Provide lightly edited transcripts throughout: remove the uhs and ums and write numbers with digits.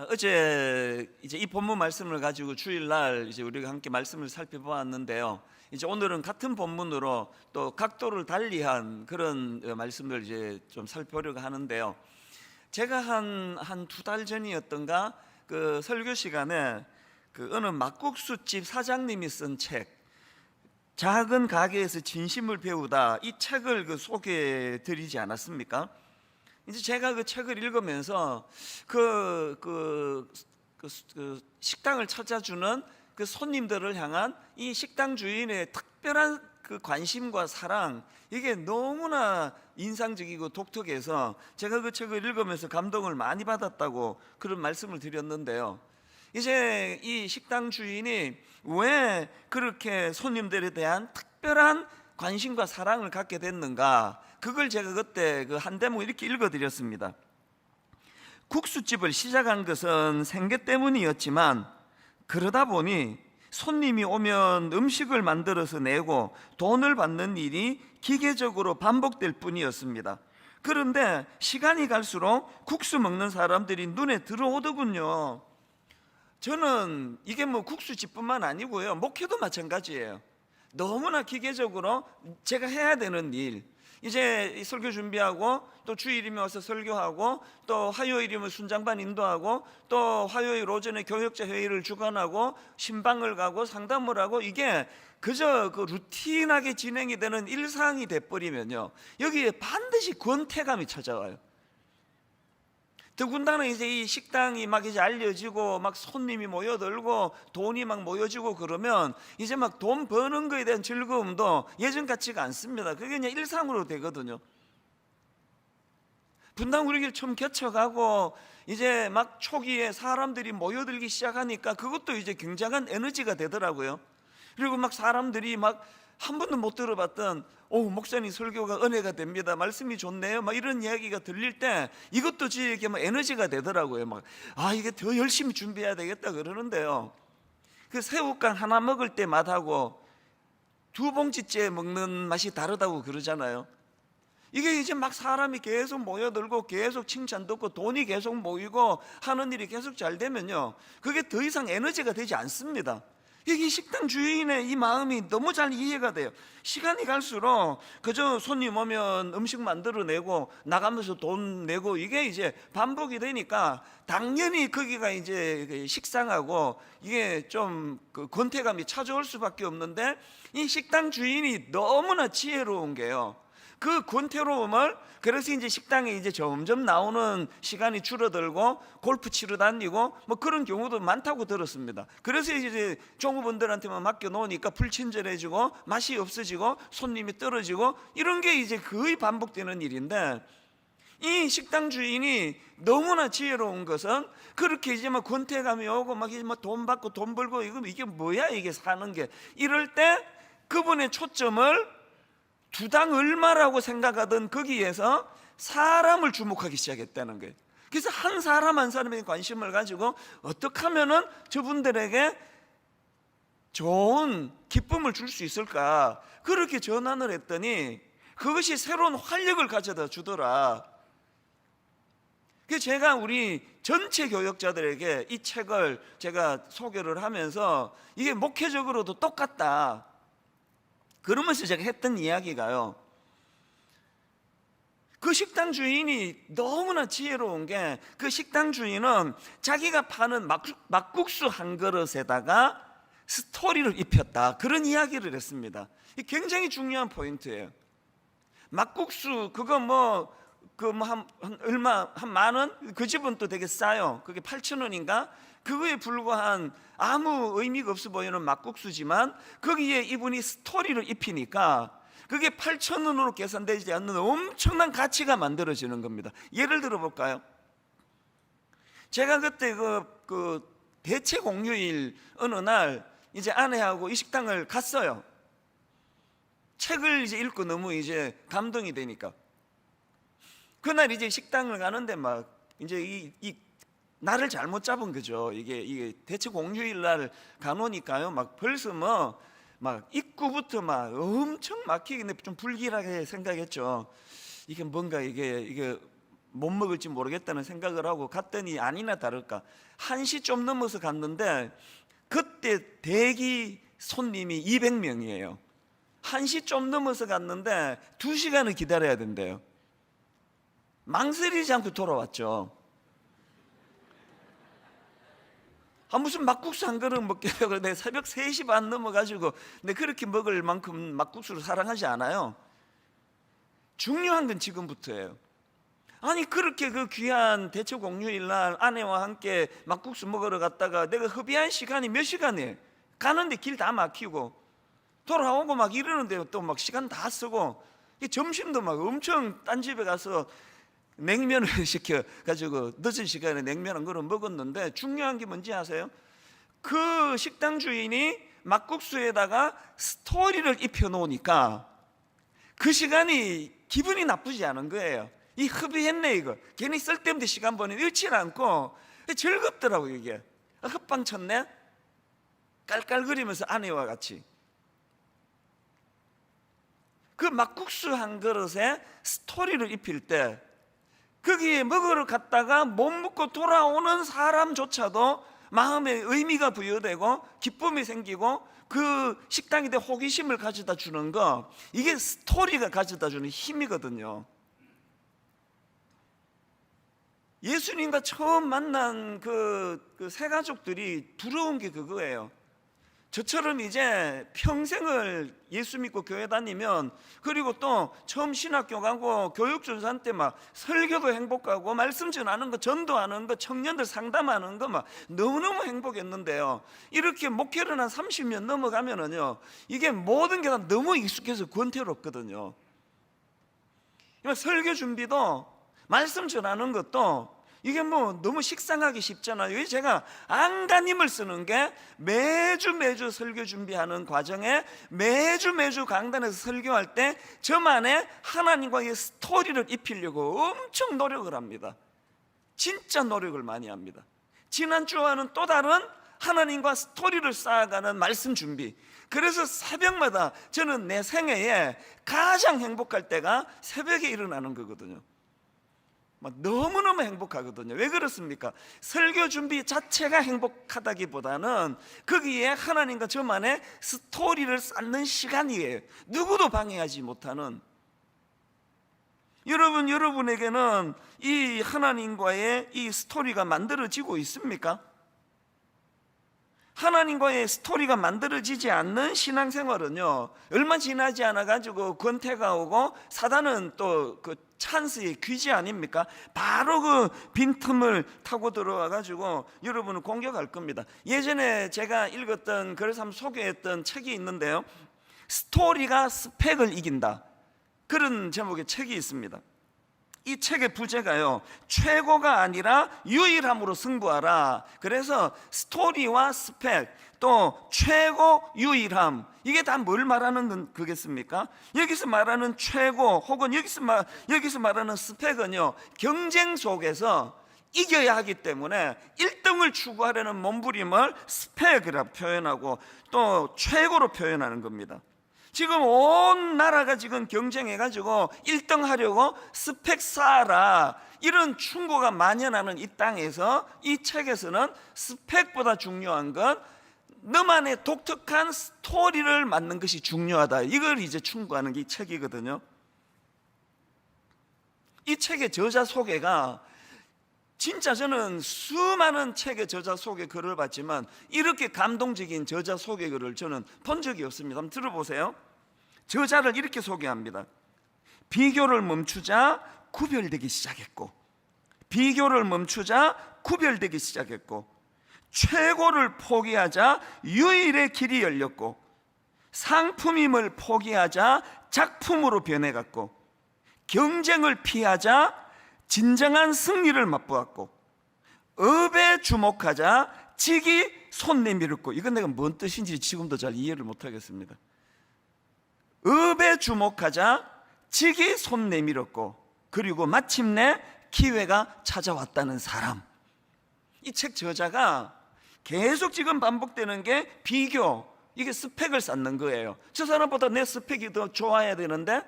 어제 이제 이 본문 말씀을 가지고 주일날 이제 우리가 함께 말씀을 살펴보았는데요. 이제 오늘은 같은 본문으로 또 각도를 달리한 그런 말씀을 이제 좀 살펴보려고 하는데요. 제가 한 두 달 전이었던가 그 설교 시간에 그 어느 막국수집 사장님이 쓴 책, 작은 가게에서 진심을 배우다, 이 책을 소개해 드리지 않았습니까? 이제 제가 그 책을 읽으면서 그 식당을 찾아주는 그 손님들을 향한 이 식당 주인의 특별한 그 관심과 사랑, 이게 너무나 인상적이고 독특해서 제가 그 책을 읽으면서 감동을 많이 받았다고 그런 말씀을 드렸는데요. 이제 이 식당 주인이 왜 그렇게 손님들에 대한 특별한 관심과 사랑을 갖게 됐는가, 그걸 제가 그때 그 한 대목 이렇게 읽어드렸습니다. 국수집을 시작한 것은 생계 때문이었지만 그러다 보니 손님이 오면 음식을 만들어서 내고 돈을 받는 일이 기계적으로 반복될 뿐이었습니다. 그런데 시간이 갈수록 국수 먹는 사람들이 눈에 들어오더군요. 저는 이게 국수집뿐만 아니고요, 목회도 마찬가지예요. 너무나 기계적으로 제가 해야 되는 일, 이제 설교 준비하고 또 주일이면 와서 설교하고 또 화요일이면 순장반 인도하고 또 화요일 오전에 교역자 회의를 주관하고 신방을 가고 상담을 하고, 이게 그저 그 루틴하게 진행이 되는 일상이 돼버리면요, 여기에 반드시 권태감이 찾아와요. 더군다나 이제 이 식당이 막 이제 알려지고 막 손님이 모여들고 돈이 막 모여지고 그러면 이제 막 돈 버는 거에 대한 즐거움도 예전 같지가 않습니다. 그게 그냥 일상으로 되거든요. 분당 우리 길 처음 개척하고 이제 막 초기에 사람들이 모여들기 시작하니까 그것도 이제 굉장한 에너지가 되더라고요. 그리고 막 사람들이 막 한 번도 못 들어봤던 목사님 설교가 은혜가 됩니다, 말씀이 좋네요, 막 이런 이야기가 들릴 때 이것도 저에게 막 에너지가 되더라고요. 막 이게 더 열심히 준비해야 되겠다 그러는데요, 그 새우깡 하나 먹을 때 맛하고 두 봉지째 먹는 맛이 다르다고 그러잖아요. 이게 이제 막 사람이 계속 모여들고 계속 칭찬 듣고 돈이 계속 모이고 하는 일이 계속 잘 되면요, 그게 더 이상 에너지가 되지 않습니다. 이 식당 주인의 이 마음이 너무 잘 이해가 돼요. 시간이 갈수록 그저 손님 오면 음식 만들어내고 나가면서 돈 내고 이게 이제 반복이 되니까 당연히 거기가 이제 식상하고 이게 좀 그 권태감이 찾아올 수밖에 없는데, 이 식당 주인이 너무나 지혜로운 게요, 그 권태로움을, 그래서 이제 식당에 이제 점점 나오는 시간이 줄어들고 골프 치러 다니고 뭐 그런 경우도 많다고 들었습니다. 그래서 이제 종업원들한테만 맡겨 놓으니까 불친절해지고 맛이 없어지고 손님이 떨어지고 이런 게 이제 거의 반복되는 일인데, 이 식당 주인이 너무나 지혜로운 것은 그렇게 이제 막 권태감이 오고 막 이제 막 돈 받고 돈 벌고 이게 뭐야 이게 사는 게, 이럴 때 그분의 초점을 두당 얼마라고 생각하던 거기에서 사람을 주목하기 시작했다는 거예요. 그래서 한 사람 한 사람에 관심을 가지고 어떻게 하면은 저분들에게 좋은 기쁨을 줄 수 있을까, 그렇게 전환을 했더니 그것이 새로운 활력을 가져다 주더라. 그래서 제가 우리 전체 교역자들에게 이 책을 제가 소개를 하면서 이게 목회적으로도 똑같다 그러면서 제가 했던 이야기가요, 그 식당 주인이 너무나 지혜로운 게, 그 식당 주인은 자기가 파는 막국수 한 그릇에다가 스토리를 입혔다, 그런 이야기를 했습니다. 이게 굉장히 중요한 포인트예요. 막국수 그거 한 얼마, 한 만 원? 그 집은 또 되게 싸요. 그게 8,000원인가? 그거에 불과한 아무 의미가 없어 보이는 막국수지만 거기에 이분이 스토리를 입히니까 그게 8,000원으로 계산되지 않는 엄청난 가치가 만들어지는 겁니다. 예를 들어 볼까요? 제가 그때 그 대체 공휴일 어느 날 이제 아내하고 이 식당을 갔어요. 책을 이제 읽고 너무 이제 감동이 되니까. 그날 이제 식당을 가는데 막 이제 이 날을 잘못 잡은 거죠. 이게 대체 공휴일 날 가노니까요, 막 벌써 막 입구부터 막 엄청 막히게, 좀 불길하게 생각했죠. 이게 뭔가 이게 못 먹을지 모르겠다는 생각을 하고 갔더니 아니나 다를까 1시 좀 넘어서 갔는데 그때 대기 손님이 200명이에요. 1시 좀 넘어서 갔는데 2시간을 기다려야 된대요. 망설이지 않고 돌아왔죠. 무슨 막국수 한 그릇 먹겠다고. 내가 새벽 3시 반 넘어가지고 내가 그렇게 먹을 만큼 막국수를 사랑하지 않아요. 중요한 건 지금부터예요. 아니 그렇게 그 귀한 대체 공휴일날 아내와 함께 막국수 먹으러 갔다가 내가 허비한 시간이 몇 시간이에요. 가는데 길 다 막히고 돌아오고 막 이러는데 또 막 시간 다 쓰고 점심도 막 엄청 딴 집에 가서 냉면을 시켜가지고 늦은 시간에 냉면 한 그릇 먹었는데 중요한 게 뭔지 아세요? 그 식당 주인이 막국수에다가 스토리를 입혀놓으니까 그 시간이 기분이 나쁘지 않은 거예요. 이 허비했네 이거. 괜히 쓸데없는 시간 보내 잃지 않고 즐겁더라고 이게. 헛방 쳤네. 깔깔거리면서 아내와 같이. 그 막국수 한 그릇에 스토리를 입힐 때 거기에 먹으러 갔다가 못 먹고 돌아오는 사람조차도 마음에 의미가 부여되고 기쁨이 생기고 그 식당에 대해 호기심을 가져다 주는 거, 이게 스토리가 가져다 주는 힘이거든요. 예수님과 처음 만난 그 세 가족들이 부러운 게 그거예요. 저처럼 이제 평생을 예수 믿고 교회 다니면, 그리고 또 처음 신학교 가고 교육전산 때 막 설교도 행복하고 말씀 전하는 거, 전도하는 거, 청년들 상담하는 거 막 너무너무 행복했는데요, 이렇게 목회를 한 30년 넘어가면은요, 이게 모든 게 다 너무 익숙해서 권태롭거든요. 설교 준비도 말씀 전하는 것도 이게 뭐 너무 식상하기 쉽잖아요. 제가 안간힘을 쓰는 게 매주 설교 준비하는 과정에 매주 강단에서 설교할 때 저만의 하나님과의 스토리를 입히려고 엄청 노력을 합니다. 진짜 노력을 많이 합니다. 지난주와는 또 다른 하나님과 스토리를 쌓아가는 말씀 준비. 그래서 새벽마다 저는 내 생애에 가장 행복할 때가 새벽에 일어나는 거거든요. 너무너무 행복하거든요. 왜 그렇습니까? 설교 준비 자체가 행복하다기보다는 거기에 하나님과 저만의 스토리를 쌓는 시간이에요. 누구도 방해하지 못하는. 여러분에게는 이 하나님과의 이 스토리가 만들어지고 있습니까? 하나님과의 스토리가 만들어지지 않는 신앙생활은요, 얼마 지나지 않아 가지고 권태가 오고 사단은 또 그 찬스의 귀지 아닙니까? 바로 그 빈틈을 타고 들어와 가지고 여러분을 공격할 겁니다. 예전에 제가 읽었던, 그래서 한번 소개했던 책이 있는데요, 스토리가 스펙을 이긴다, 그런 제목의 책이 있습니다. 이 책의 부제가요, 최고가 아니라 유일함으로 승부하라. 그래서 스토리와 스펙, 또 최고, 유일함, 이게 다 뭘 말하는 거겠습니까? 여기서 말하는 최고 혹은 여기서 말하는 스펙은요, 경쟁 속에서 이겨야 하기 때문에 1등을 추구하려는 몸부림을 스펙이라고 표현하고 또 최고로 표현하는 겁니다. 지금 온 나라가 지금 경쟁해가지고 1등 하려고 스펙 쌓아라, 이런 충고가 만연하는 이 땅에서 이 책에서는 스펙보다 중요한 건 너만의 독특한 스토리를 만드는 것이 중요하다, 이걸 이제 충고하는 게 이 책이거든요. 이 책의 저자 소개가 진짜, 저는 수많은 책의 저자 소개 글을 봤지만 이렇게 감동적인 저자 소개 글을 저는 본 적이 없습니다. 한번 들어보세요. 저자를 이렇게 소개합니다. 비교를 멈추자 구별되기 시작했고, 비교를 멈추자 구별되기 시작했고, 최고를 포기하자 유일의 길이 열렸고, 상품임을 포기하자 작품으로 변해갔고, 경쟁을 피하자 진정한 승리를 맛보았고, 업에 주목하자 직이 손 내밀었고, 이건 내가 뭔 뜻인지 지금도 잘 이해를 못하겠습니다. 업에 주목하자 직이 손 내밀었고, 그리고 마침내 기회가 찾아왔다는 사람. 이 책 저자가 계속 지금 반복되는 게 비교, 이게 스펙을 쌓는 거예요. 저 사람보다 내 스펙이 더 좋아야 되는데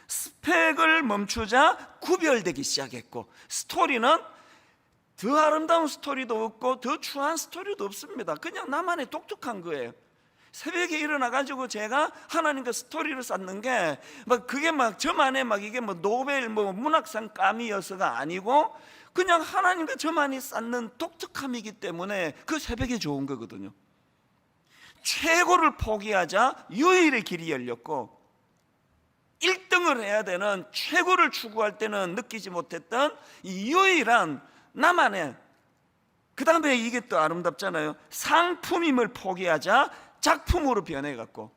스펙을 멈추자 구별되기 시작했고, 스토리는 더 아름다운 스토리도 없고 더 추한 스토리도 없습니다. 그냥 나만의 독특한 거예요. 새벽에 일어나 가지고 제가 하나님과 스토리를 쌓는 게 막 그게 막 저만의 막 이게 뭐 노벨 뭐 문학상 감이어서가 아니고, 그냥 하나님과 저만이 쌓는 독특함이기 때문에 그 새벽이 좋은 거거든요. 최고를 포기하자 유일의 길이 열렸고, 1등을 해야 되는, 최고를 추구할 때는 느끼지 못했던 이 유일한 나만의, 그 다음에 이게 또 아름답잖아요. 상품임을 포기하자 작품으로 변해갖고,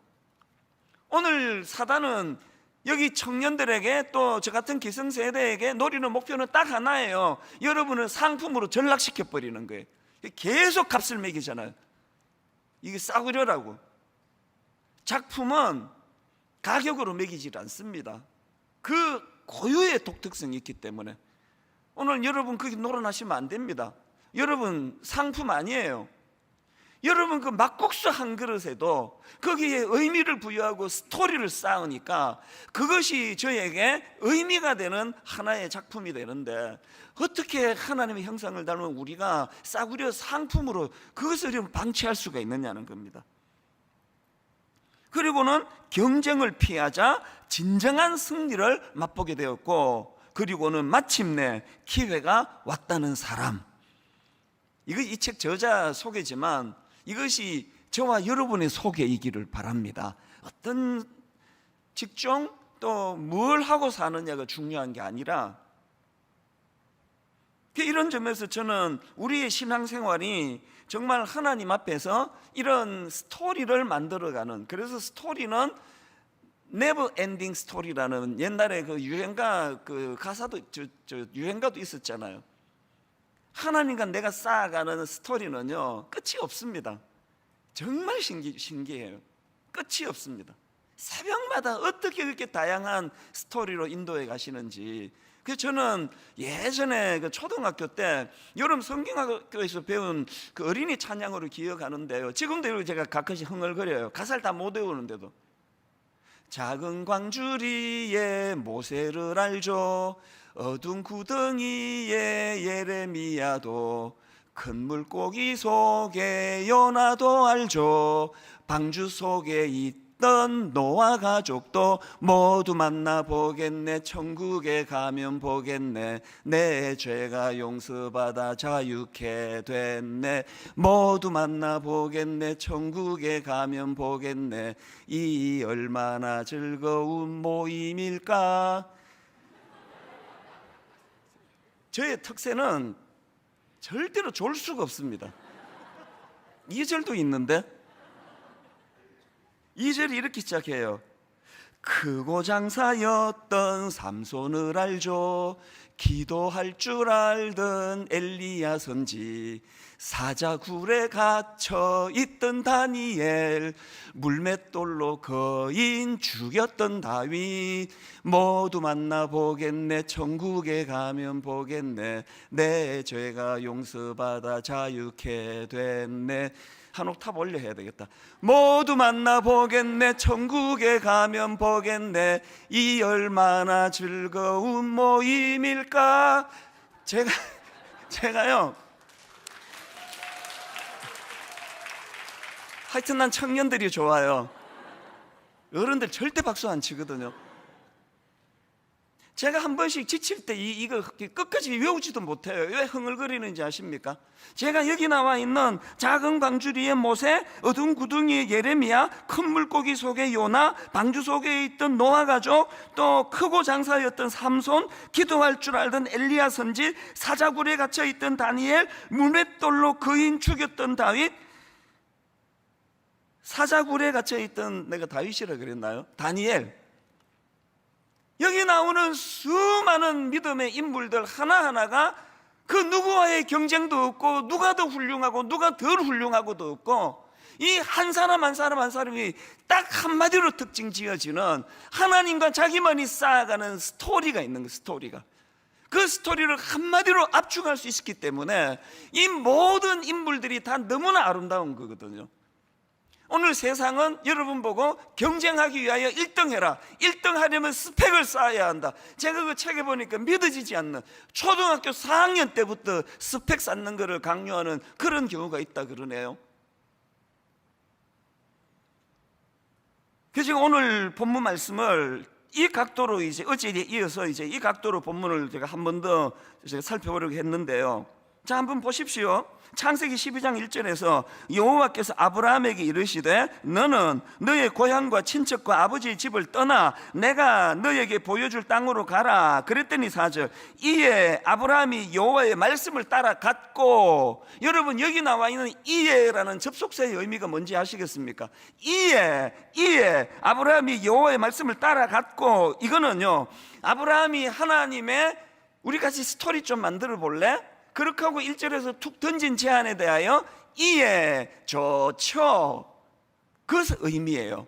오늘 사단은 여기 청년들에게 또 저 같은 기성세대에게 노리는 목표는 딱 하나예요. 여러분을 상품으로 전락시켜버리는 거예요. 계속 값을 매기잖아요. 이게 싸구려라고. 작품은 가격으로 매기질 않습니다. 그 고유의 독특성이 있기 때문에 오늘 여러분 거기 놀아나시면 안 됩니다. 여러분 상품 아니에요. 여러분 그 막국수 한 그릇에도 거기에 의미를 부여하고 스토리를 쌓으니까 그것이 저에게 의미가 되는 하나의 작품이 되는데, 어떻게 하나님의 형상을 닮은 우리가 싸구려 상품으로 그것을 방치할 수가 있느냐는 겁니다. 그리고는 경쟁을 피하자 진정한 승리를 맛보게 되었고, 그리고는 마침내 기회가 왔다는 사람. 이거 이 책 저자 소개지만 이것이 저와 여러분의 소개이기를 바랍니다. 어떤 직종 또 뭘 하고 사느냐가 중요한 게 아니라, 이런 점에서 저는 우리의 신앙생활이 정말 하나님 앞에서 이런 스토리를 만들어가는, 그래서 스토리는 never ending story라는 옛날에 그 유행가 그 가사도 유행가도 있었잖아요. 하나님과 내가 쌓아가는 스토리는요 끝이 없습니다. 정말 신기해요. 끝이 없습니다. 새벽마다 어떻게 그렇게 다양한 스토리로 인도해 가시는지. 그래서 저는 예전에 그 초등학교 때 여름 성경학교에서 배운 그 어린이 찬양으로 기억하는데요, 지금도 제가 가끔씩 흥얼거려요. 가사를 다 못 외우는데도. 작은 광주리에 모세를 알죠, 어두운 구덩이에 예레미야도, 큰 물고기 속에 요나도 알죠, 방주 속에 있던 노아 가족도 모두 만나보겠네, 천국에 가면 보겠네, 내 죄가 용서받아 자유케 됐네, 모두 만나보겠네, 천국에 가면 보겠네, 이 얼마나 즐거운 모임일까. 저의 특세는 절대로 졸 수가 없습니다. 2절도 있는데 2절이 이렇게 시작해요. 크고 장사였던 삼손을 알죠, 기도할 줄 알던 엘리야 선지, 사자굴에 갇혀 있던 다니엘, 물맷돌로 거인 죽였던 다윗, 모두 만나보겠네, 천국에 가면 보겠네, 내 죄가 용서받아 자유케 됐네. 한 옥탑 올려 해야 되겠다. 모두 만나보겠네, 천국에 가면 보겠네, 이 얼마나 즐거운 모임일까. 제가요 하여튼 난 청년들이 좋아요. 어른들 절대 박수 안 치거든요. 제가 한 번씩 지칠 때 이거 끝까지 외우지도 못해요. 왜 흥얼거리는지 아십니까? 제가 여기 나와 있는 작은 광주리의 모세, 어두운 구덩이의 예레미야, 큰 물고기 속의 요나, 방주 속에 있던 노아 가족, 또 크고 장사였던 삼손, 기도할 줄 알던 엘리야 선지, 사자굴에 갇혀 있던 다니엘, 물맷돌로 거인 죽였던 다윗. 사자굴에 갇혀 있던, 내가 다윗이라 그랬나요? 다니엘. 여기 나오는 수많은 믿음의 인물들 하나하나가 그 누구와의 경쟁도 없고, 누가 더 훌륭하고 누가 덜 훌륭하고도 없고, 이 한 사람 한 사람 한 사람이 딱 한마디로 특징 지어지는 하나님과 자기만이 쌓아가는 스토리가 있는 거예요. 스토리가. 그 스토리를 한마디로 압축할 수 있었기 때문에 이 모든 인물들이 다 너무나 아름다운 거거든요. 오늘 세상은 여러분 보고 경쟁하기 위하여 1등 해라, 1등 하려면 스펙을 쌓아야 한다. 제가 그 책에 보니까 믿어지지 않는, 초등학교 4학년 때부터 스펙 쌓는 것을 강요하는 그런 경우가 있다 그러네요. 그래서 오늘 본문 말씀을 이 각도로 이제 어제에 이어서 이제 이 각도로 본문을 제가 한 번 더 살펴보려고 했는데요. 자, 한번 보십시오. 창세기 12장 1절에서 여호와께서 아브라함에게 이르시되 너는 너의 고향과 친척과 아버지의 집을 떠나 내가 너에게 보여줄 땅으로 가라. 그랬더니 4절, 이에 아브라함이 여호와의 말씀을 따라갔고, 여러분 여기 나와 있는 이에라는 접속사의 의미가 뭔지 아시겠습니까? 이에 아브라함이 여호와의 말씀을 따라갔고, 이거는요, 아브라함이 하나님의, 우리 같이 스토리 좀 만들어 볼래? 그렇게 하고 1절에서 툭 던진 제안에 대하여 이에 좋죠, 그것의 의미예요.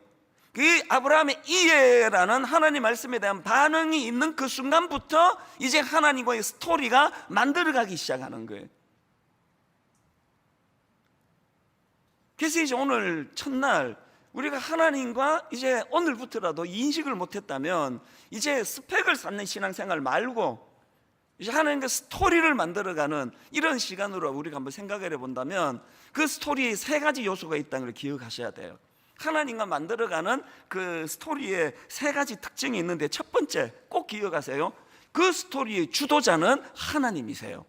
그 아브라함의 이에라는 하나님 말씀에 대한 반응이 있는 그 순간부터 이제 하나님과의 스토리가 만들어가기 시작하는 거예요. 그래서 이제 오늘 첫날 우리가 하나님과 이제 오늘부터라도 인식을 못했다면 이제 스펙을 쌓는 신앙생활 말고 이제 하나님과 스토리를 만들어가는 이런 시간으로 우리가 한번 생각을 해본다면 그 스토리에 세 가지 요소가 있다는 걸 기억하셔야 돼요. 하나님과 만들어가는 그 스토리에 세 가지 특징이 있는데, 첫 번째 꼭 기억하세요. 그 스토리의 주도자는 하나님이세요.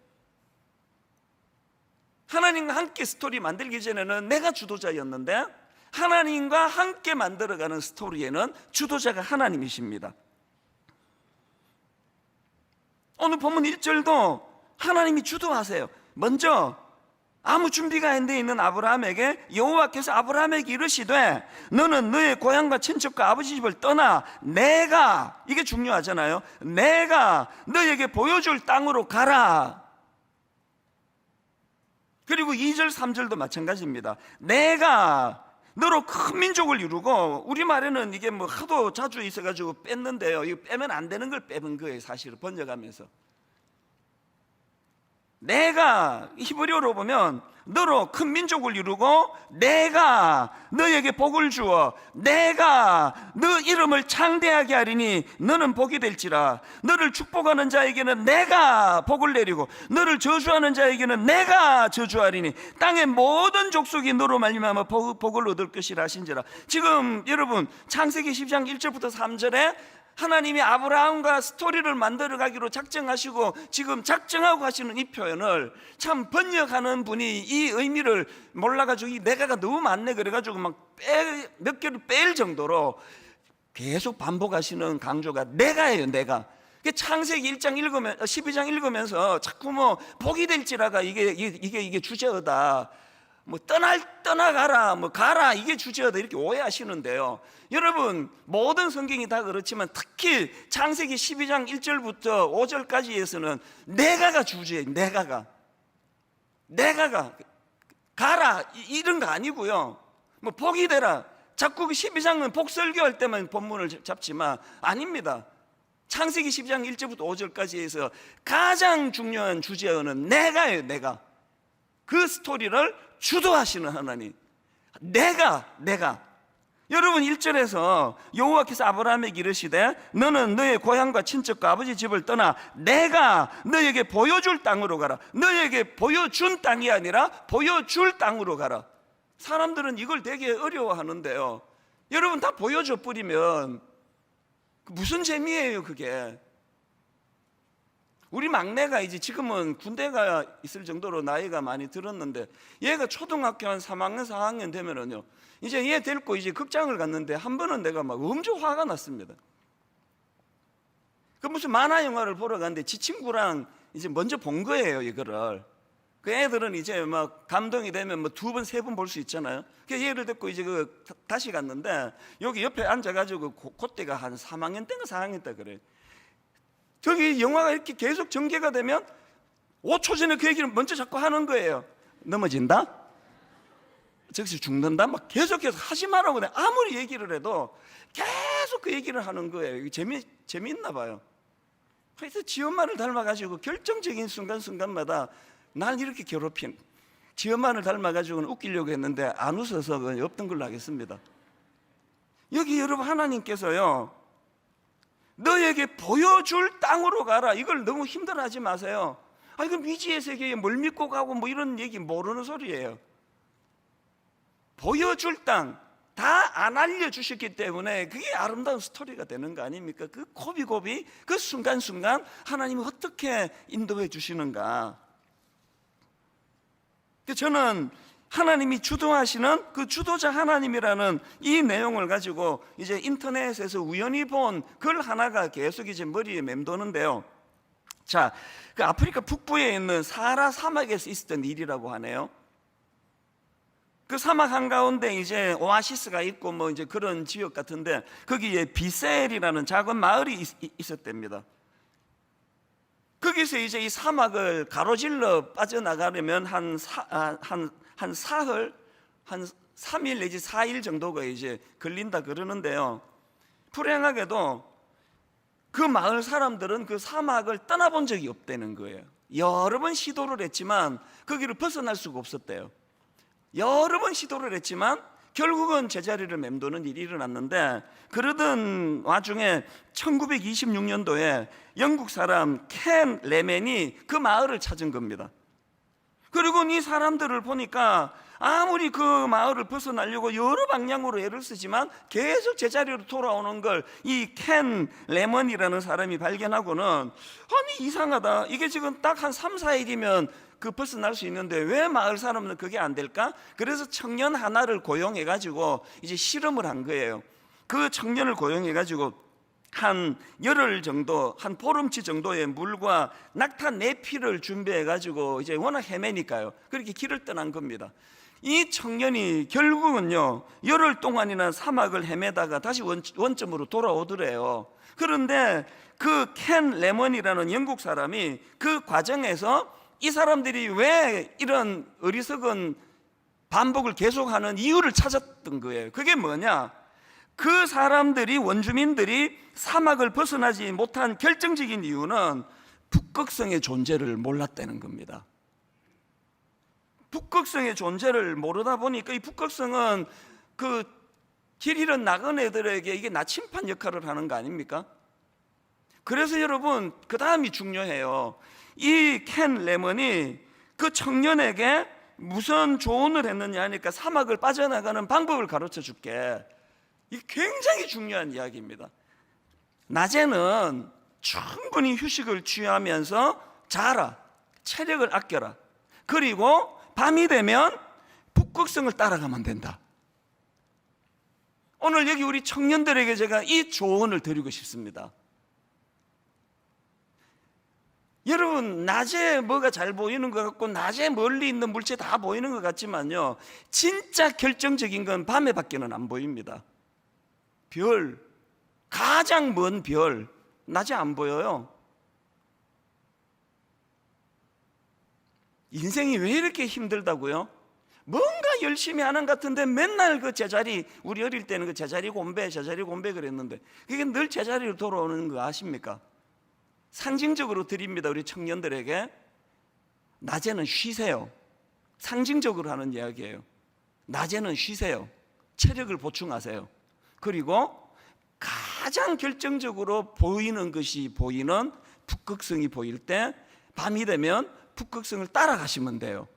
하나님과 함께 스토리 만들기 전에는 내가 주도자였는데, 하나님과 함께 만들어가는 스토리에는 주도자가 하나님이십니다. 오늘 본문 1절도 하나님이 주도하세요. 먼저 아무 준비가 안 돼 있는 아브라함에게 여호와께서 아브라함에게 이르시되 너는 너의 고향과 친척과 아버지 집을 떠나 내가, 이게 중요하잖아요, 내가 너에게 보여줄 땅으로 가라. 그리고 2절 3절도 마찬가지입니다. 내가 너로 큰 민족을 이루고, 우리말에는 이게 뭐 하도 자주 있어가지고 뺐는데요, 이거 빼면 안 되는 걸 빼본 거예요. 사실은 번역하면서 내가 히브리어로 보면 너로 큰 민족을 이루고 내가 너에게 복을 주어 내가 너 이름을 창대하게 하리니 너는 복이 될지라. 너를 축복하는 자에게는 내가 복을 내리고 너를 저주하는 자에게는 내가 저주하리니 땅의 모든 족속이 너로 말미암아 복을 얻을 것이라 하신지라. 지금 여러분 창세기 10장 1절부터 3절에 하나님이 아브라함과 스토리를 만들어 가기로 작정하시고 지금 작정하고 하시는 이 표현을 참 번역하는 분이 이 의미를 몰라가지고 이 내가가 너무 많네 그래가지고 막 몇 개를 뺄 정도로 계속 반복하시는 강조가 내가예요. 내가. 창세기 1장 읽으면 12장 읽으면서 자꾸 뭐 복이 될지라가 이게 주제어다, 뭐 떠나가라, 뭐 가라, 이게 주제어다 이렇게 오해하시는데요. 여러분 모든 성경이 다 그렇지만 특히 창세기 12장 1절부터 5절까지에서는 내가가 주제예요. 내가가 가라 이런 거 아니고요. 뭐 복이 되라, 자꾸 12장은 복설교할 때만 본문을 잡지만 아닙니다. 창세기 12장 1절부터 5절까지 해서 가장 중요한 주제어는 내가예요. 내가. 그 스토리를 주도하시는 하나님. 내가. 여러분 1절에서 여호와께서 아브라함에게 이르시되 너는 너의 고향과 친척과 아버지 집을 떠나 내가 너에게 보여줄 땅으로 가라. 너에게 보여준 땅이 아니라 보여줄 땅으로 가라. 사람들은 이걸 되게 어려워하는데요. 여러분 다 보여줘 버리면 무슨 재미예요 그게. 우리 막내가 이제 지금은 군대가 있을 정도로 나이가 많이 들었는데 얘가 초등학교 한 3학년 4학년 되면은요 이제 얘 데리고 이제 극장을 갔는데 한 번은 내가 막 엄청 화가 났습니다. 그 무슨 만화 영화를 보러 갔는데 지 친구랑 이제 먼저 본 거예요 이거를. 그 애들은 이제 막 감동이 되면 뭐 2번 3번 볼 수 있잖아요. 그 얘를 듣고 이제 다시 갔는데 여기 옆에 앉아가지고 그때가 한 3학년 때인가 4학년 때 그래. 저기 영화가 이렇게 계속 전개가 되면 5초 전에 그 얘기를 먼저 자꾸 하는 거예요. 넘어진다? 저기서 죽는다? 막 계속해서 하지 말라고 그래. 아무리 얘기를 해도 계속 그 얘기를 하는 거예요. 재미있나 봐요. 그래서 지 엄마를 닮아가지고 결정적인 순간순간마다 날 이렇게 괴롭힌, 지 엄마를 닮아가지고는 웃기려고 했는데 안 웃어서 그냥 없던 걸로 하겠습니다. 여기 여러분 하나님께서요, 너에게 보여줄 땅으로 가라. 이걸 너무 힘들어하지 마세요. 이거 미지의 세계에 뭘 믿고 가고 뭐 이런 얘기 모르는 소리예요. 보여줄 땅 다 안 알려주셨기 때문에 그게 아름다운 스토리가 되는 거 아닙니까? 그 고비고비 그 순간순간 하나님이 어떻게 인도해 주시는가. 저는 하나님이 주도하시는 그 주도자 하나님이라는 이 내용을 가지고 이제 인터넷에서 우연히 본 글 하나가 계속 이제 머리에 맴도는데요. 자, 그 아프리카 북부에 있는 사하라 사막에서 있었던 일이라고 하네요. 그 사막 한가운데 이제 오아시스가 있고 뭐 이제 그런 지역 같은데 거기에 비셀이라는 작은 마을이 있었답니다. 거기서 이제 이 사막을 가로질러 빠져나가려면 한 사흘, 한 3일 내지 4일 정도가 이제 걸린다 그러는데요. 불행하게도 그 마을 사람들은 그 사막을 떠나본 적이 없다는 거예요. 여러 번 시도를 했지만 거기를 벗어날 수가 없었대요. 여러 번 시도를 했지만 결국은 제자리를 맴도는 일이 일어났는데, 그러던 와중에 1926년도에 영국 사람 켄 레멘이 그 마을을 찾은 겁니다. 그리고 이 사람들을 보니까 아무리 그 마을을 벗어나려고 여러 방향으로 애를 쓰지만 계속 제자리로 돌아오는 걸 이 켄 레먼이라는 사람이 발견하고는, 아니 이상하다, 이게 지금 딱 한 3, 4일이면 그 벗어날 수 있는데 왜 마을 사람은 그게 안 될까? 그래서 청년 하나를 고용해 가지고 이제 실험을 한 거예요. 그 청년을 고용해 가지고 한 열흘 정도, 한 보름치 정도의 물과 낙타 내피를 준비해 가지고 이제 워낙 헤매니까요, 그렇게 길을 떠난 겁니다. 이 청년이 결국은요 열흘 동안이나 사막을 헤매다가 다시 원점으로 돌아오더래요. 그런데 그 켄 레먼이라는 영국 사람이 그 과정에서 이 사람들이 왜 이런 어리석은 반복을 계속하는 이유를 찾았던 거예요. 그게 뭐냐? 그 사람들이, 원주민들이 사막을 벗어나지 못한 결정적인 이유는 북극성의 존재를 몰랐다는 겁니다. 북극성의 존재를 모르다 보니까, 이 북극성은 그 길 잃은 나그네들에게 이게 나침반 역할을 하는 거 아닙니까? 그래서 여러분, 그 다음이 중요해요. 이 켄 레먼이 그 청년에게 무슨 조언을 했느냐 하니까, 사막을 빠져나가는 방법을 가르쳐 줄게. 이게 굉장히 중요한 이야기입니다. 낮에는 충분히 휴식을 취하면서 자라, 체력을 아껴라. 그리고 밤이 되면 북극성을 따라가면 된다. 오늘 여기 우리 청년들에게 제가 이 조언을 드리고 싶습니다. 여러분, 낮에 뭐가 잘 보이는 것 같고 낮에 멀리 있는 물체 다 보이는 것 같지만요, 진짜 결정적인 건 밤에 밖에는 안 보입니다. 별, 가장 먼 별, 낮에 안 보여요. 인생이 왜 이렇게 힘들다고요? 뭔가 열심히 하는 것 같은데 맨날 그 제자리, 우리 어릴 때는 그 제자리 곤배 그랬는데 그게 늘 제자리로 돌아오는 거 아십니까? 상징적으로 드립니다. 우리 청년들에게 낮에는 쉬세요. 상징적으로 하는 이야기예요. 낮에는 쉬세요. 체력을 보충하세요. 그리고 가장 결정적으로 보이는 것이 보이는 북극성이 보일 때 밤이 되면 북극성을 따라가시면 돼요.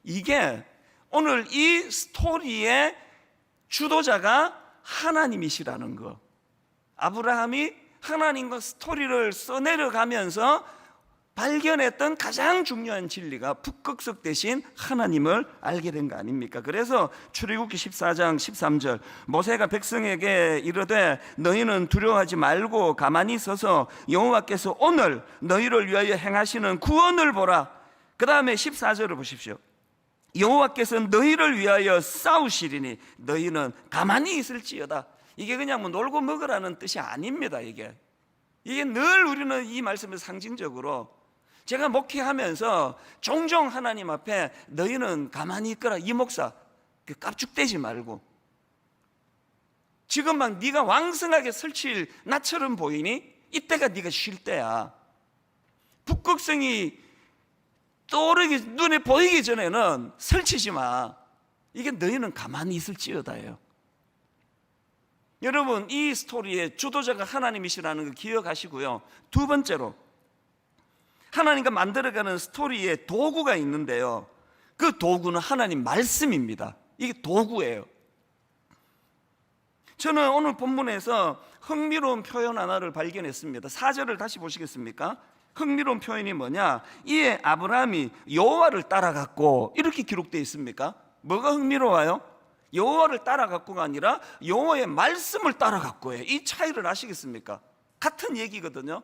이게 오늘 이 스토리의 주도자가 하나님이시라는 거. 아브라함이 하나님과 스토리를 써내려가면서 발견했던 가장 중요한 진리가 북극성 대신 하나님을 알게 된 거 아닙니까? 그래서 출애굽기 14장 13절, 모세가 백성에게 이르되 너희는 두려워하지 말고 가만히 서서 여호와께서 오늘 너희를 위하여 행하시는 구원을 보라. 그 다음에 14절을 보십시오. 여호와께서 너희를 위하여 싸우시리니 너희는 가만히 있을지어다. 이게 그냥 뭐 놀고 먹으라는 뜻이 아닙니다. 이게 늘 우리는 이 말씀을 상징적으로, 제가 목회하면서 종종 하나님 앞에 너희는 가만히 있거라, 이 목사 깝죽대지 말고, 지금 막 네가 왕성하게 설칠 나처럼 보이니 이때가 네가 쉴 때야. 북극성이 떠오르기 눈에 보이기 전에는 설치지 마. 이게 너희는 가만히 있을지어다예요. 여러분, 이 스토리의 주도자가 하나님이시라는 거 기억하시고요. 두 번째로, 하나님과 만들어가는 스토리에 도구가 있는데요, 그 도구는 하나님 말씀입니다. 이게 도구예요. 저는 오늘 본문에서 흥미로운 표현 하나를 발견했습니다. 4절을 다시 보시겠습니까? 흥미로운 표현이 뭐냐? 이에 아브라함이 여호와를 따라갔고, 이렇게 기록되어 있습니까? 뭐가 흥미로워요? 여호와를 따라갔고가 아니라 여호와의 말씀을 따라갔고예요. 이 차이를 아시겠습니까? 같은 얘기거든요.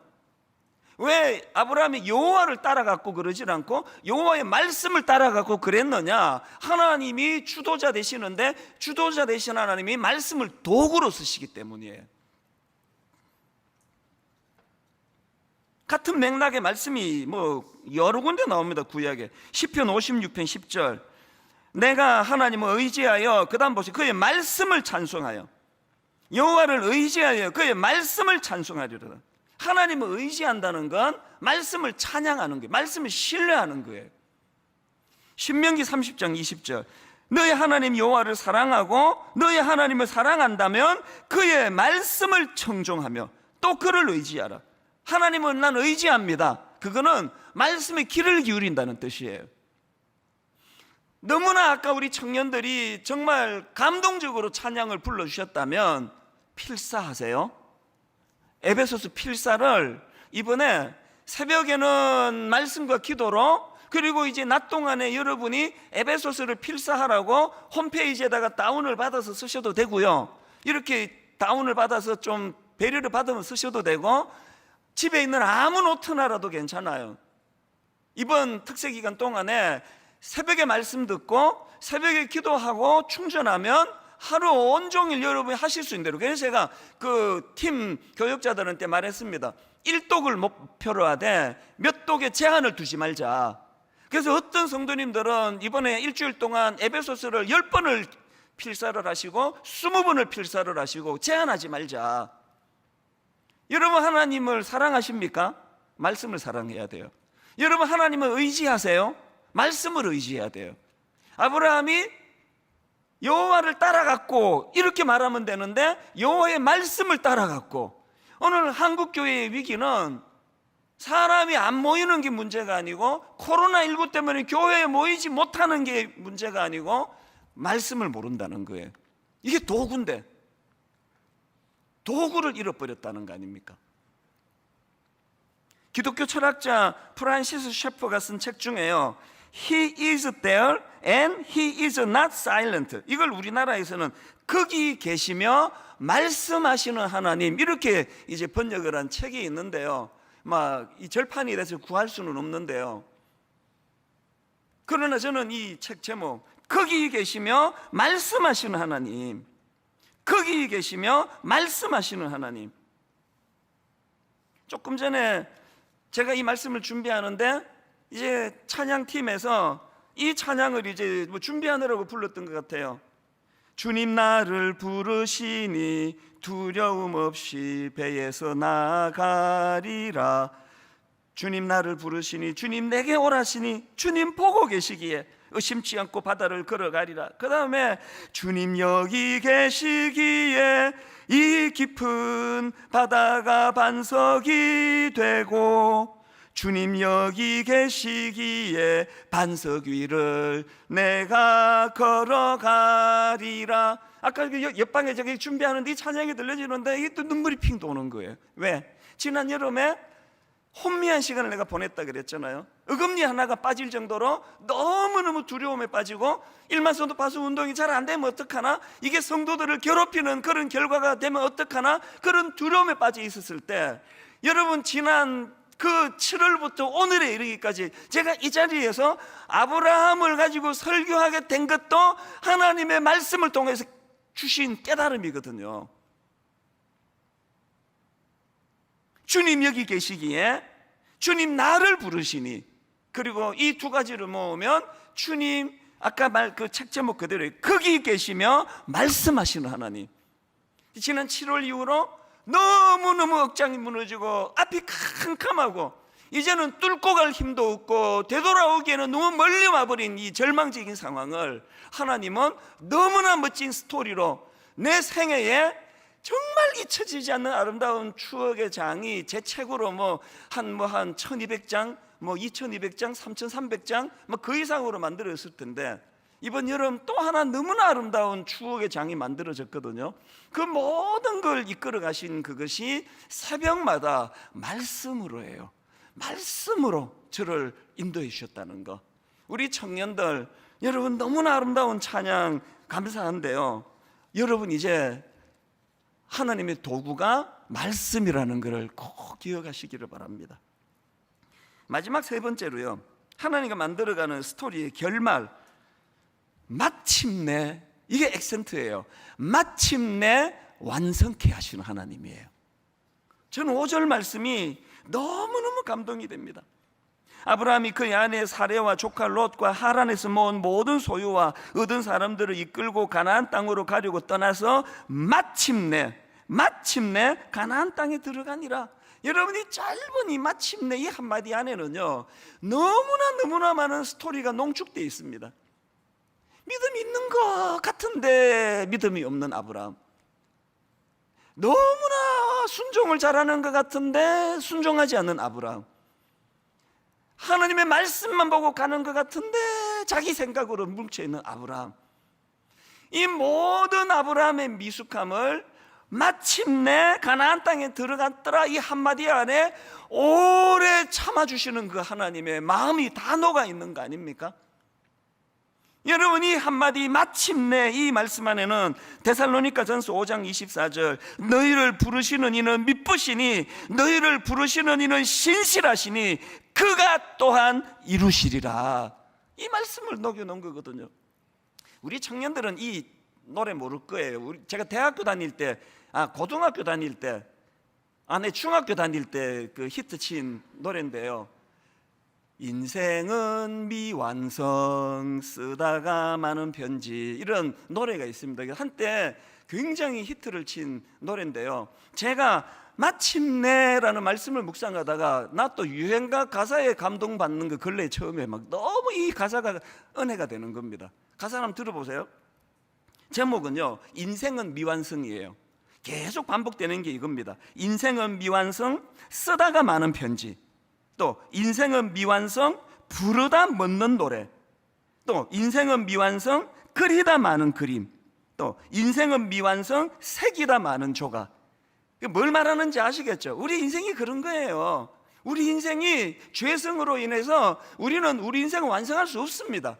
왜 아브라함이 여호와를 따라갔고 그러질 않고 여호와의 말씀을 따라갔고 그랬느냐? 하나님이 주도자 되시는데 주도자 되신 하나님이 말씀을 도구로 쓰시기 때문이에요. 같은 맥락의 말씀이 여러 군데 나옵니다. 구약에 시편 56편 10절, 내가 하나님을 의지하여, 그 다음 보세요, 그의 말씀을 찬송하여, 여호와를 의지하여 그의 말씀을 찬송하리로다. 하나님을 의지한다는 건 말씀을 찬양하는 거예요. 말씀을 신뢰하는 거예요. 신명기 30장 20절, 너의 하나님 여호와를 사랑하고 너의 하나님을 사랑한다면 그의 말씀을 청종하며 또 그를 의지하라. 하나님은 난 의지합니다. 그거는 말씀에 귀를 기울인다는 뜻이에요. 너무나 아까 우리 청년들이 정말 감동적으로 찬양을 불러주셨다면 필사하세요. 에베소서 필사를 이번에 새벽에는 말씀과 기도로, 그리고 이제 낮 동안에 여러분이 에베소서를 필사하라고 홈페이지에다가 다운을 받아서 쓰셔도 되고요, 이렇게 다운을 받아서 좀 배려를 받으면 쓰셔도 되고, 집에 있는 아무 노트 하나라도 괜찮아요. 이번 특세 기간 동안에 새벽에 말씀 듣고 새벽에 기도하고 충전하면 하루 온종일 여러분이 하실 수 있는 대로. 그래서 제가 그 팀 교역자들한테 말했습니다. 1독을 목표로 하되 몇 독에 제한을 두지 말자. 그래서 어떤 성도님들은 이번에 일주일 동안 에베소서를 10번을 필사를 하시고 20번을 필사를 하시고 제한하지 말자. 여러분, 하나님을 사랑하십니까? 말씀을 사랑해야 돼요. 여러분, 하나님을 의지하세요? 말씀을 의지해야 돼요. 아브라함이 여호와를 따라갔고 이렇게 말하면 되는데 여호와의 말씀을 따라갔고, 오늘 한국교회의 위기는 사람이 안 모이는 게 문제가 아니고 코로나19 때문에 교회에 모이지 못하는 게 문제가 아니고 말씀을 모른다는 거예요. 이게 도구인데 도구를 잃어버렸다는 거 아닙니까? 기독교 철학자 프란시스 셰퍼가 쓴 책 중에요, He is there and He is not silent, 이걸 우리나라에서는 거기 계시며 말씀하시는 하나님, 이렇게 이제 번역을 한 책이 있는데요, 막 이 절판이 돼서 구할 수는 없는데요, 그러나 저는 이 책 제목, 거기 계시며 말씀하시는 하나님, 거기 계시며 말씀하시는 하나님. 조금 전에 제가 이 말씀을 준비하는데 이제 찬양팀에서 이 찬양을 이제 준비하느라고 불렀던 것 같아요. 주님 나를 부르시니 두려움 없이 배에서 나가리라. 주님 나를 부르시니, 주님 내게 오라시니, 주님 보고 계시기에 의심치 않고 바다를 걸어가리라. 그 다음에 주님 여기 계시기에 이 깊은 바다가 반석이 되고, 주님 여기 계시기에 반석 위를 내가 걸어가리라. 아까 옆방에 저기 준비하는데 이 찬양이 들려지는데 이게 또 눈물이 핑 도는 거예요. 왜? 지난 여름에 혼미한 시간을 내가 보냈다 그랬잖아요. 어금니 하나가 빠질 정도로 너무너무 두려움에 빠지고, 일만성도 파수 운동이 잘 안 되면 어떡하나, 이게 성도들을 괴롭히는 그런 결과가 되면 어떡하나, 그런 두려움에 빠져 있었을 때, 여러분 지난 그 7월부터 오늘에 이르기까지 제가 이 자리에서 아브라함을 가지고 설교하게 된 것도 하나님의 말씀을 통해서 주신 깨달음이거든요. 주님 여기 계시기에, 주님 나를 부르시니, 그리고 이 두 가지를 모으면 주님, 아까 그 책 제목 그대로 거기 계시며 말씀하시는 하나님. 지난 7월 이후로 너무너무 억장이 무너지고 앞이 캄캄하고 이제는 뚫고 갈 힘도 없고 되돌아오기에는 너무 멀리 와버린 이 절망적인 상황을 하나님은 너무나 멋진 스토리로 내 생애에 정말 잊혀지지 않는 아름다운 추억의 장이 제 책으로 한 1200장, 2200장, 3300장 그 이상으로 만들어졌을 텐데, 이번 여름 또 하나 너무나 아름다운 추억의 장이 만들어졌거든요. 그 모든 걸 이끌어 가신 그것이 새벽마다 말씀으로 해요. 말씀으로 저를 인도해 주셨다는 거. 우리 청년들, 여러분 너무나 아름다운 찬양 감사한데요, 여러분 이제 하나님의 도구가 말씀이라는 것을 꼭 기억하시기를 바랍니다. 마지막 세 번째로요, 하나님과 만들어가는 스토리의 결말, 마침내, 이게 액센트예요. 마침내 완성케 하시는 하나님이에요. 저는 5절 말씀이 너무너무 감동이 됩니다. 아브라함이 그의 아내 사레와 조카 롯과 하란에서 모은 모든 소유와 얻은 사람들을 이끌고 가나안 땅으로 가려고 떠나서 마침내 가나안 땅에 들어가니라. 여러분이 짧은 이 마침내 이 한마디 안에는요, 너무나 많은 스토리가 농축되어 있습니다. 믿음이 있는 것 같은데 믿음이 없는 아브라함, 너무나 순종을 잘하는 것 같은데 순종하지 않는 아브라함, 하나님의 말씀만 보고 가는 것 같은데 자기 생각으로 뭉쳐있는 아브라함, 이 모든 아브라함의 미숙함을 마침내 가나안 땅에 들어갔더라 이 한마디 안에 오래 참아주시는 그 하나님의 마음이 다 녹아있는 거 아닙니까? 여러분, 이 한마디 마침내 이 말씀 안에는 데살로니가전서 5장 24절 너희를 부르시는 이는 미쁘시니 너희를 부르시는 이는 신실하시니 그가 또한 이루시리라, 이 말씀을 녹여놓은 거거든요. 우리 청년들은 이 노래 모를 거예요. 제가 대학교 다닐 때, 고등학교 다닐 때, 내 중학교 다닐 때 그 히트친 노래인데요, 인생은 미완성 쓰다가 마는 편지, 이런 노래가 있습니다. 한때 굉장히 히트를 친 노래인데요, 제가 마침내라는 말씀을 묵상하다가 나 또 유행가 가사에 감동받는 거 근래 처음에 너무 이 가사가 은혜가 되는 겁니다. 가사 한번 들어보세요. 제목은요, 인생은 미완성이에요. 계속 반복되는 게 이겁니다. 인생은 미완성 쓰다가 마는 편지, 또 인생은 미완성 부르다 멎는 노래, 또 인생은 미완성 그리다 마는 그림, 또 인생은 미완성 새기다 마는 조각. 뭘 말하는지 아시겠죠? 우리 인생이 그런 거예요. 우리 인생이 죄성으로 인해서 우리는 우리 인생을 완성할 수 없습니다.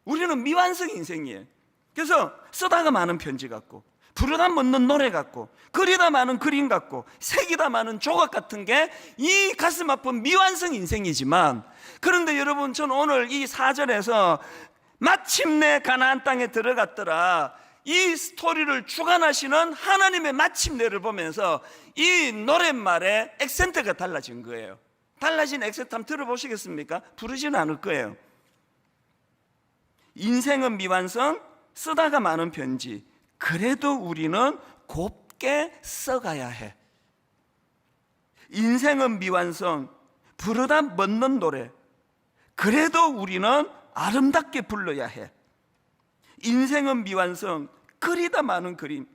우리는 미완성 인생이에요. 그래서 쓰다가 마는 편지 같고, 부르다 멎는 노래 같고, 그리다 마는 그림 같고, 새기다 마는 조각 같은 게 이 가슴 아픈 미완성 인생이지만, 그런데 여러분, 저는 오늘 이 4절에서 마침내 가나안 땅에 들어갔더라 이 스토리를 주관하시는 하나님의 마침내를 보면서 이 노랫말의 액센트가 달라진 거예요. 달라진 액센트 한번 들어보시겠습니까? 부르지는 않을 거예요. 인생은 미완성 쓰다가 마는 편지, 그래도 우리는 곱게 써가야 해. 인생은 미완성 부르다 멎는 노래, 그래도 우리는 아름답게 불러야 해. 인생은 미완성 그리다 마는 그림,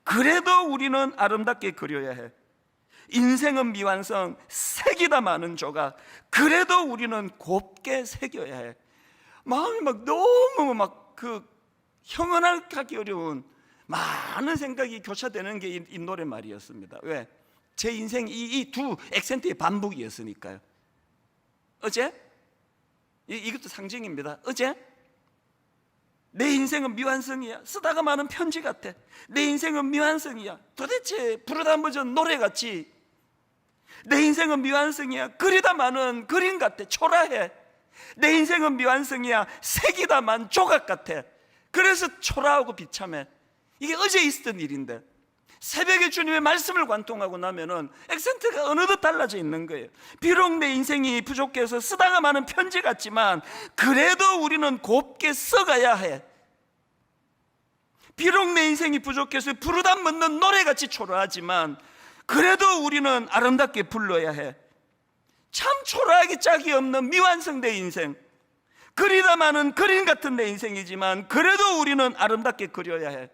그래도 우리는 아름답게 그려야 해. 인생은 미완성 새기다 마는 조각, 그래도 우리는 곱게 새겨야 해. 마음이 너무 형언하기 어려운 많은 생각이 교차되는 게 이 노랫말이었습니다. 왜? 제 인생 이 두 액센트의 반복이었으니까요. 어제? 이것도 상징입니다. 어제? 내 인생은 미완성이야. 쓰다가 마는 편지 같아. 내 인생은 미완성이야. 도대체 부르다 멎은 노래같이. 내 인생은 미완성이야. 그리다 마는 그림 같아. 초라해. 내 인생은 미완성이야. 색이다 만 조각 같아. 그래서 초라하고 비참해. 이게 어제 있었던 일인데 새벽에 주님의 말씀을 관통하고 나면은 액센트가 어느덧 달라져 있는 거예요. 비록 내 인생이 부족해서 쓰다가 마는 편지 같지만 그래도 우리는 곱게 써가야 해. 비록 내 인생이 부족해서 부르다 멎는 노래같이 초라하지만 그래도 우리는 아름답게 불러야 해. 참 초라하기 짝이 없는 미완성된 인생, 그리다마는 그림 같은 내 인생이지만 그래도 우리는 아름답게 그려야 해.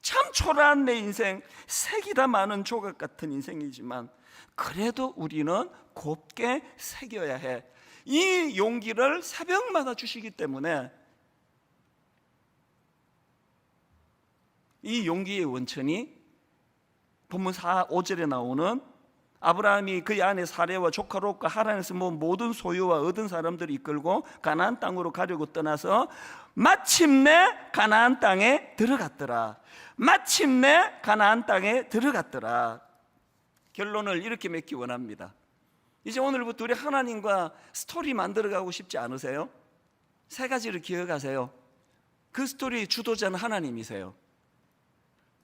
참 초라한 내 인생, 색이다 많은 조각 같은 인생이지만 그래도 우리는 곱게 새겨야 해. 이 용기를 새벽마다 주시기 때문에 이 용기의 원천이 본문 5절에 나오는 아브라함이 그의 아내 사레와 조카 롯과 하란에서 모든 소유와 얻은 사람들을 이끌고 가나안 땅으로 가려고 떠나서 마침내 가나안 땅에 들어갔더라. 마침내 가나안 땅에 들어갔더라. 결론을 이렇게 맺기 원합니다. 이제 오늘부터 우리 하나님과 스토리 만들어가고 싶지 않으세요? 세 가지를 기억하세요. 그 스토리의 주도자는 하나님이세요.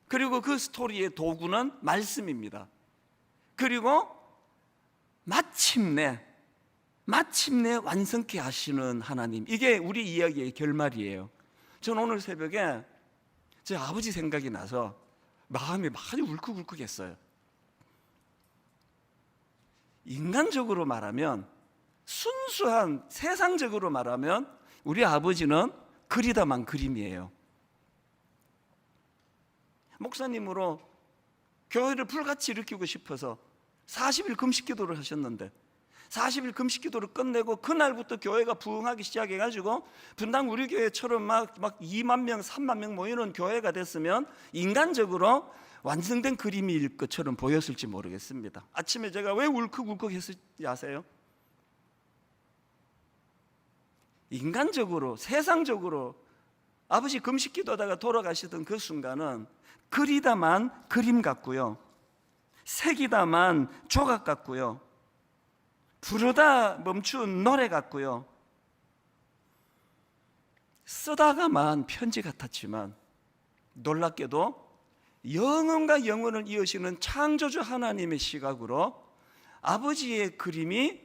그리고 그 스토리의 도구는 말씀입니다. 그리고 마침내 완성케 하시는 하나님, 이게 우리 이야기의 결말이에요. 저는 오늘 새벽에 제 아버지 생각이 나서 마음이 많이 울컥울컥했어요. 인간적으로 말하면, 순수한 세상적으로 말하면 우리 아버지는 그리다만 그림이에요. 목사님으로 교회를 불같이 일으키고 싶어서 40일 금식기도를 하셨는데 40일 금식기도를 끝내고 그날부터 교회가 부흥하기 시작해가지고 분당 우리 교회처럼 막 2만 명 3만 명 모이는 교회가 됐으면 인간적으로 완성된 그림일 것처럼 보였을지 모르겠습니다. 아침에 제가 왜 울컥울컥 했을지 아세요? 인간적으로, 세상적으로 아버지 금식기도하다가 돌아가시던 그 순간은 그리다만 그림 같고요, 색이다만 조각 같고요, 부르다 멈춘 노래 같고요, 쓰다가만 편지 같았지만 놀랍게도 영혼과 영혼을 이으시는 창조주 하나님의 시각으로 아버지의 그림이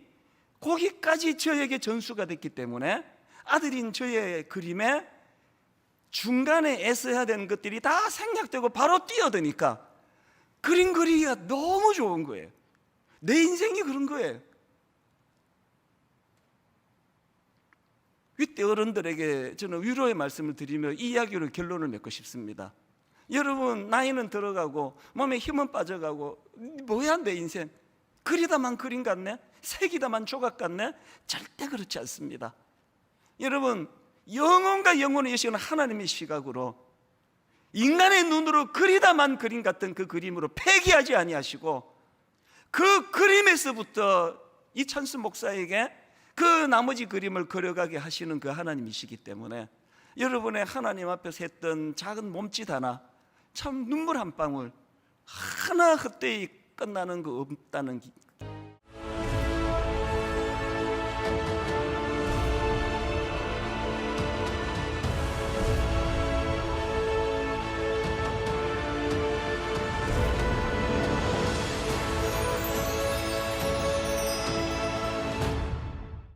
거기까지 저에게 전수가 됐기 때문에 아들인 저의 그림에 중간에 애써야 되는 것들이 다 생략되고 바로 뛰어드니까 그림 그리기가 너무 좋은 거예요. 내 인생이 그런 거예요. 이때 어른들에게 저는 위로의 말씀을 드리며 이 이야기로 결론을 맺고 싶습니다. 여러분, 나이는 들어가고 몸에 힘은 빠져가고 뭐야 내 인생, 그리다만 그림 같네, 색이다만 조각 같네? 절대 그렇지 않습니다. 여러분, 영혼과 영혼의 여시는 하나님의 시각으로 인간의 눈으로 그리다만 그림 같은 그 그림으로 폐기하지 아니하시고 그 그림에서부터 이찬수 목사에게 그 나머지 그림을 그려가게 하시는 그 하나님이시기 때문에 여러분의 하나님 앞에서 했던 작은 몸짓 하나, 참 눈물 한 방울 하나 헛되이 끝나는 거 없다는